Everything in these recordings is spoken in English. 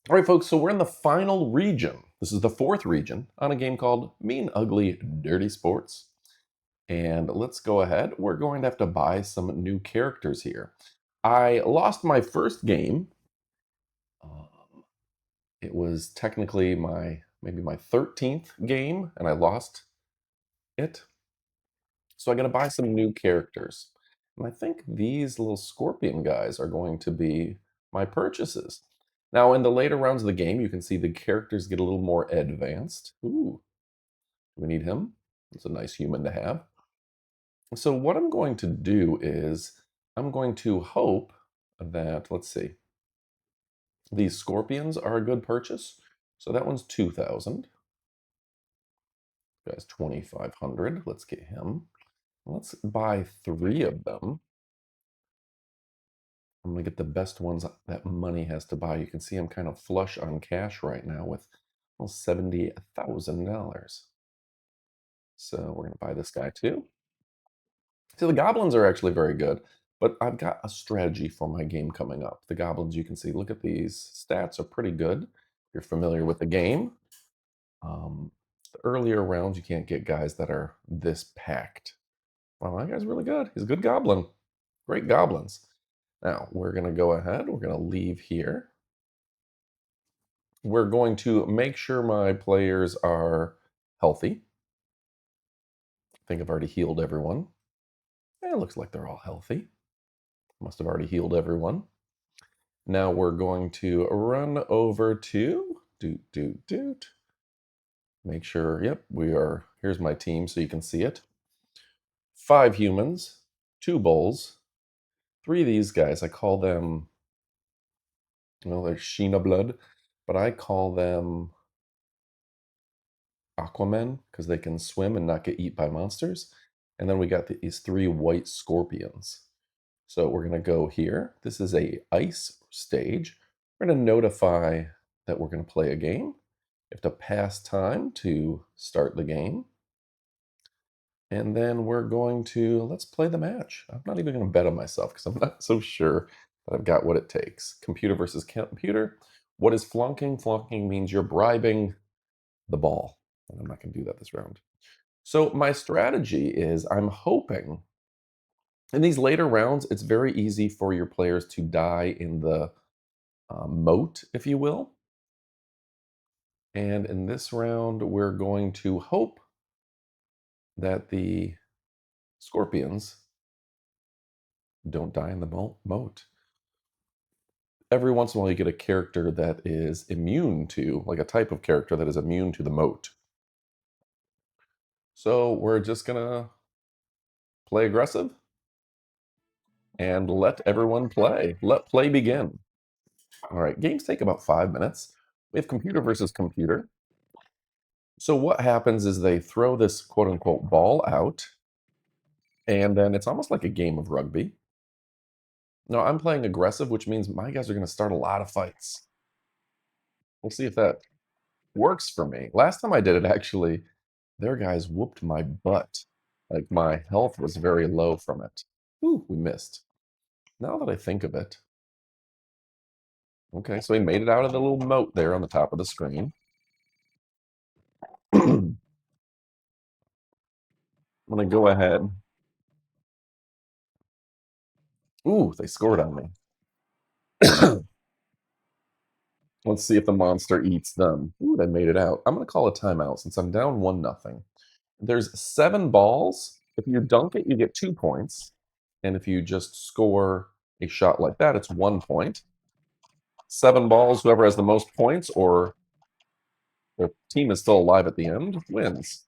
All right, folks, so we're in the final region. This is the fourth region on a game called Mean, Ugly, Dirty Sports. And let's go ahead. We're going to have to buy some new characters here. I lost my first game. Um, it was technically maybe my 13th game, and I lost it. So I'm going to buy some new characters. And I think these little scorpion guys are going to be my purchases. Now, in the later rounds of the game, you can see the characters get a little more advanced. Ooh, we need him. It's a nice human to have. So what I'm going to do is I'm going to hope that, let's see, these scorpions are a good purchase. So that one's 2,000. Guy's 2,500. Let's get him. Let's buy 3 of them. I'm gonna get the best ones that money has to buy. You can see I'm kind of flush on cash right now with almost $70,000. So we're gonna buy this guy too. See, the goblins are actually very good, but I've got a strategy for my game coming up. The goblins, you can see, look at these stats are pretty good. If you're familiar with the game. The earlier rounds, you can't get guys that are this packed. Well, that guy's really good. He's a good goblin. Great goblins. Now, we're going to go ahead. We're going to leave here. We're going to make sure my players are healthy. I think I've already healed everyone. It looks like they're all healthy. Must have already healed everyone. Now we're going to run over to doot. Make sure, yep, here's my team so you can see it. 5 humans, 2 bulls, 3 of these guys. I call them, well, they're Sheena blood, but I call them Aquaman because they can swim and not get eaten by monsters. And then we got these 3 white scorpions. So we're going to go here. This is a ice stage. We're going to notify that we're going to play a game. You have to pass time to start the game. And then we're going to, let's play the match. I'm not even going to bet on myself because I'm not so sure that I've got what it takes. Computer versus computer. What is flunking? Flunking means you're bribing the ball. And I'm not going to do that this round. So my strategy is I'm hoping in these later rounds, it's very easy for your players to die in the moat, if you will. And in this round, we're going to hope that the scorpions don't die in the moat. Every once in a while, you get a character that is immune to, like a type of character that is immune to the moat. So we're just going to play aggressive and let everyone play. Let play begin. All right, games take about 5 minutes. We have computer versus computer. So what happens is they throw this quote unquote ball out, and then it's almost like a game of rugby. No, I'm playing aggressive, which means my guys are going to start a lot of fights. We'll see if that works for me. Last time I did it, actually, their guys whooped my butt. Like my health was very low from it. Ooh, we missed. Now that I think of it. Okay, so he made it out of the little moat there on the top of the screen. I'm going to go ahead. Ooh, they scored on me. Let's see if the monster eats them. Ooh, they made it out. I'm going to call a timeout since I'm down 1-0. There's 7 balls. If you dunk it, you get 2 points. And if you just score a shot like that, it's 1 point. 7 balls, whoever has the most points or the team is still alive at the end wins.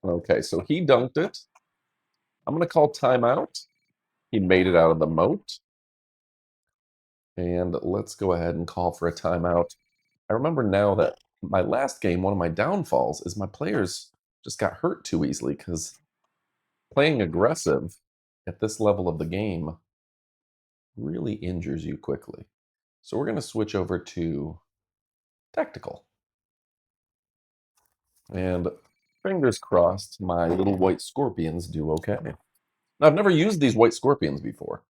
Okay, so he dunked it. I'm going to call timeout. He made it out of the moat. And let's go ahead and call for a timeout. I remember now that my last game, one of my downfalls is my players just got hurt too easily because playing aggressive at this level of the game really injures you quickly. So we're going to switch over to tactical. And fingers crossed, my little white scorpions do okay. Now, I've never used these white scorpions before.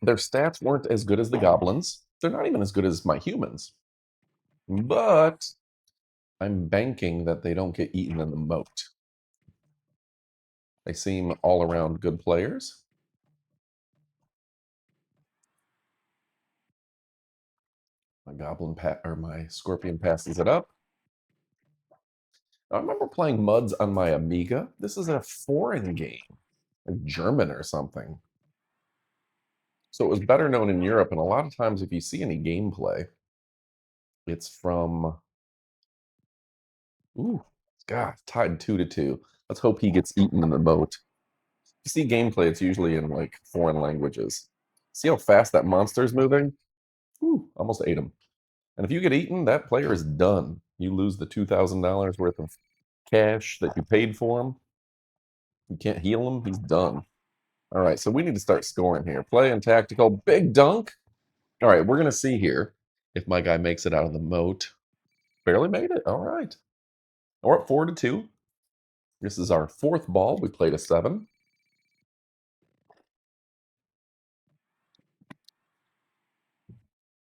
Their stats weren't as good as the goblins. They're not even as good as my humans. But I'm banking that they don't get eaten in the moat. They seem all around good players. My my scorpion passes it up. I remember playing MUDs on my Amiga. This is a foreign game, like German or something. So it was better known in Europe. And a lot of times, if you see any gameplay, it's from, ooh, God, tied 2-2. Let's hope he gets eaten in the moat. If you see gameplay, it's usually in like foreign languages. See how fast that monster's moving? Ooh, almost ate him. And if you get eaten, that player is done. You lose the $2,000 worth of cash that you paid for him. You can't heal him. He's done. All right, so we need to start scoring here. Play and tactical. Big dunk. All right, we're going to see here if my guy makes it out of the moat. Barely made it. All right. We're up 4-2. This is our fourth ball. We played a 7.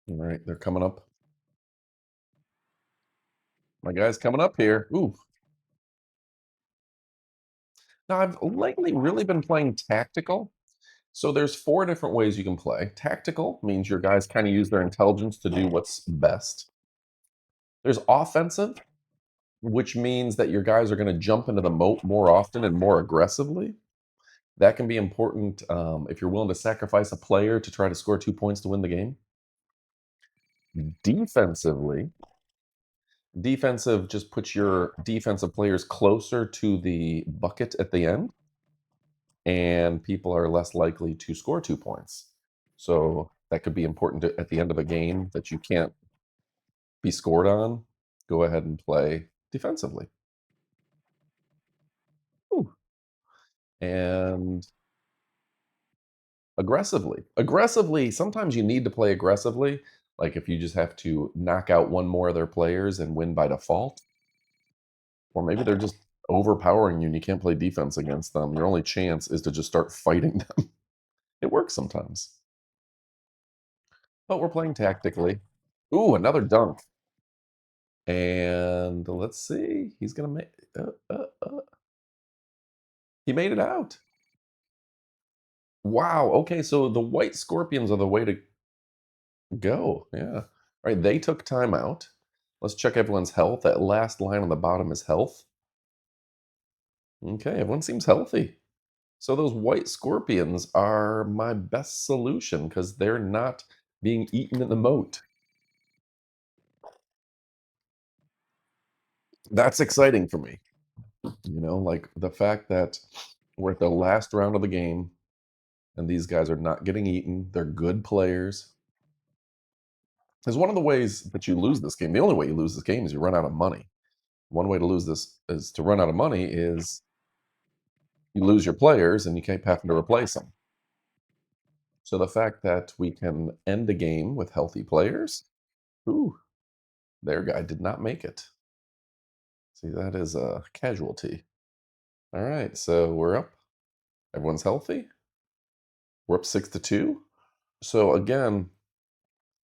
All right, they're coming up. My guy's coming up here. Ooh. Now, I've lately really been playing tactical. So there's 4 different ways you can play. Tactical means your guys kind of use their intelligence to do what's best. There's offensive, which means that your guys are going to jump into the moat more often and more aggressively. That can be important if you're willing to sacrifice a player to try to score 2 points to win the game. Defensively, defensive just puts your defensive players closer to the bucket at the end, and people are less likely to score 2 points. So that could be important at the end of a game that you can't be scored on. Go ahead and play defensively. Ooh. And aggressively. Aggressively, sometimes you need to play aggressively. Like if you just have to knock out one more of their players and win by default. Or maybe they're just overpowering you and you can't play defense against them. Your only chance is to just start fighting them. It works sometimes. But we're playing tactically. Ooh, another dunk. And let's see. He's going to make... He made it out. Wow. Okay, so the white scorpions are the way to go. Yeah. All right, they took time out. Let's check everyone's health. That last line on the bottom is health. Okay, everyone seems healthy. So those white scorpions are my best solution because they're not being eaten in the moat. That's exciting for me. Like the fact that we're at the last round of the game and these guys are not getting eaten. They're good players. Is one of the ways that you lose this game. The only way you lose this game is you run out of money. One way to lose this is to run out of money is you lose your players and you keep having to replace them. So the fact that we can end a game with healthy players, ooh, their guy did not make it. See, that is a casualty. All right, so we're up. Everyone's healthy. We're up 6-2. So again,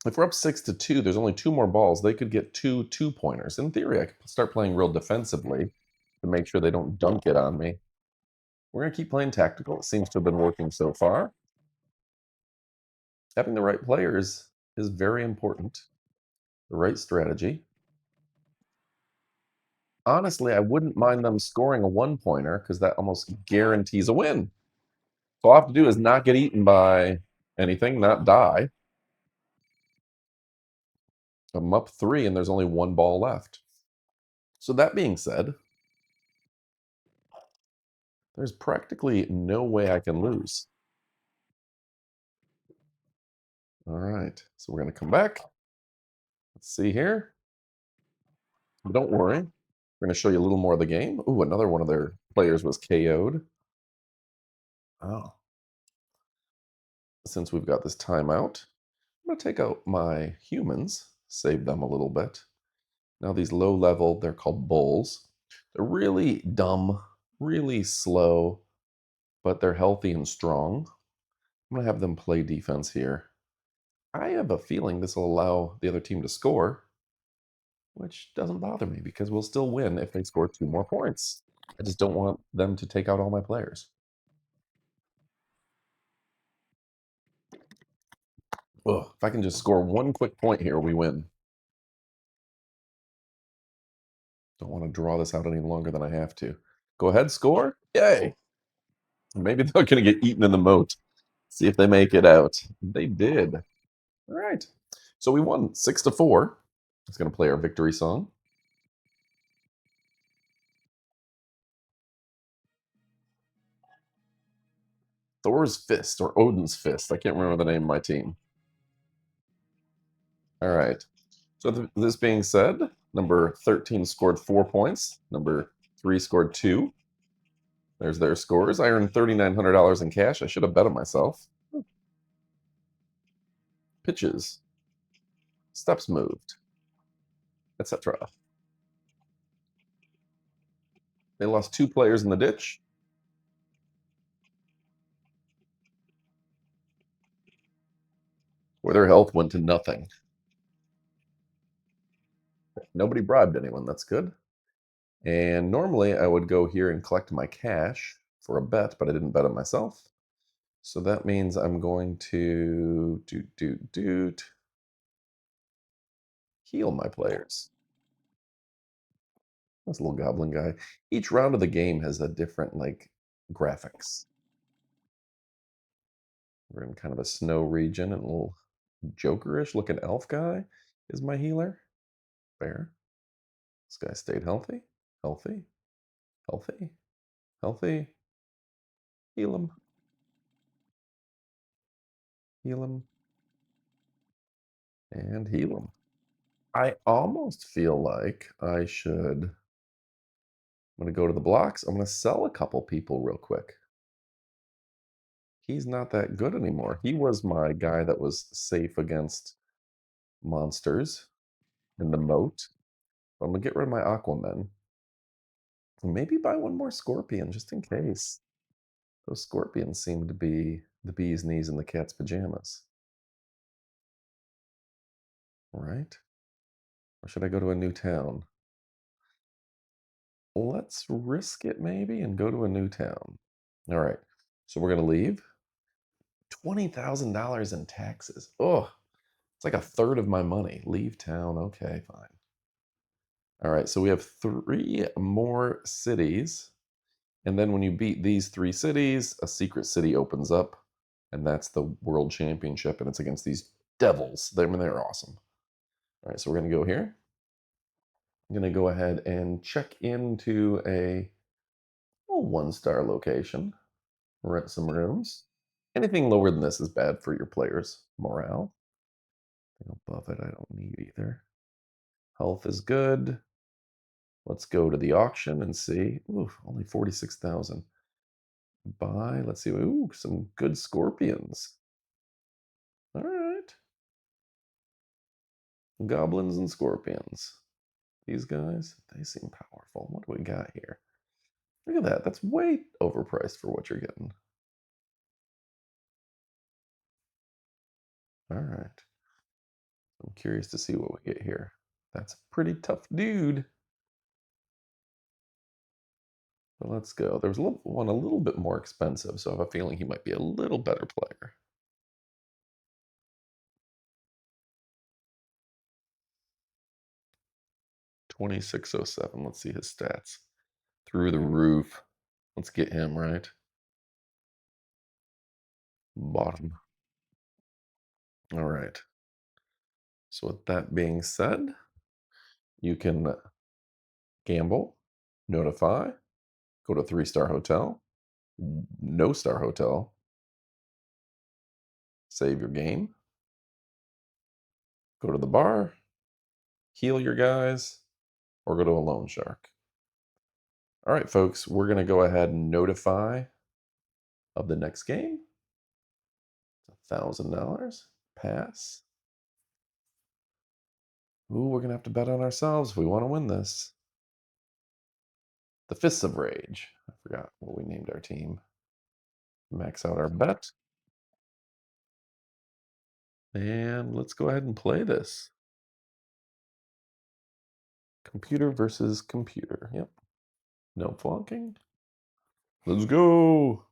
if we're up 6-2, there's only 2 more balls. They could get 2 2-pointers. In theory, I could start playing real defensively to make sure they don't dunk it on me. We're going to keep playing tactical. It seems to have been working so far. Having the right players is very important. The right strategy. Honestly, I wouldn't mind them scoring a 1-pointer because that almost guarantees a win. So all I have to do is not get eaten by anything, not die. I'm up 3 and there's only 1 ball left. So that being said, there's practically no way I can lose. All right, so we're going to come back. Let's see here. But don't worry. We're going to show you a little more of the game. Ooh, another one of their players was KO'd. Oh. Since we've got this timeout, I'm going to take out my humans, save them a little bit. Now these low level, they're called bulls. They're really dumb, really slow, but they're healthy and strong. I'm going to have them play defense here. I have a feeling this will allow the other team to score, which doesn't bother me because we'll still win if they score 2 more points. I just don't want them to take out all my players. Ugh, if I can just score 1 quick point here, we win. Don't want to draw this out any longer than I have to. Go ahead, score. Yay. Maybe they're going to get eaten in the moat. See if they make it out. They did. All right. So we won 6-4. It's going to play our victory song. Thor's Fist or Odin's Fist. I can't remember the name of my team. All right. So this being said, number 13 scored 4 points. Number 3 scored 2. There's their scores. I earned $3,900 in cash. I should have bet on myself. Pitches, steps moved, etc. They lost 2 players in the ditch. Where their health went to nothing. Nobody bribed anyone. That's good. And normally I would go here and collect my cash for a bet, but I didn't bet on myself. So that means I'm going to heal my players. This little goblin guy. Each round of the game has a different like graphics. We're in kind of a snow region, and a little Jokerish looking elf guy is my healer. Fair. This guy stayed healthy, healthy, healthy, healthy. Heal him, heal him, and heal him. I almost feel like I should. I'm going to go to the blocks. I'm going to sell a couple people real quick. He's not that good anymore. He was my guy that was safe against monsters in the moat. I'm going to get rid of my Aquaman. Maybe buy one more Scorpion just in case. Those Scorpions seem to be the bee's knees and the cat's pajamas. Right? Or should I go to a new town? Let's risk it maybe and go to a new town. All right. So we're going to leave. $20,000 in taxes. Oh, it's like a third of my money. Leave town. Okay, fine. All right. So we have 3 more cities. And then when you beat these 3 cities, a secret city opens up. And that's the world championship. And it's against these devils. I mean, they're awesome. All right. So we're going to go here. I'm going to go ahead and check into a 1-star location. Rent some rooms. Anything lower than this is bad for your players' morale. Above it, I don't need either. Health is good. Let's go to the auction and see. Ooh, only 46,000. Buy. Let's see. Ooh, some good scorpions. All right. Goblins and scorpions. These guys, they seem powerful. What do we got here? Look at that. That's way overpriced for what you're getting. All right. I'm curious to see what we get here. That's a pretty tough dude. But let's go. There was one a little bit more expensive, so I have a feeling he might be a little better player. $2607. Let's see his stats. Through the roof. Let's get him right. Bottom. All right. So with that being said, you can gamble, notify, go to 3-star hotel, no star hotel, save your game, go to the bar, heal your guys, or go to a loan shark. All right, folks, we're going to go ahead and notify of the next game. $1,000. Pass. Ooh, we're going to have to bet on ourselves if we want to win this. The Fists of Rage. I forgot what we named our team. Max out our bet. And let's go ahead and play this. Computer versus computer. Yep. No flunking. Let's go.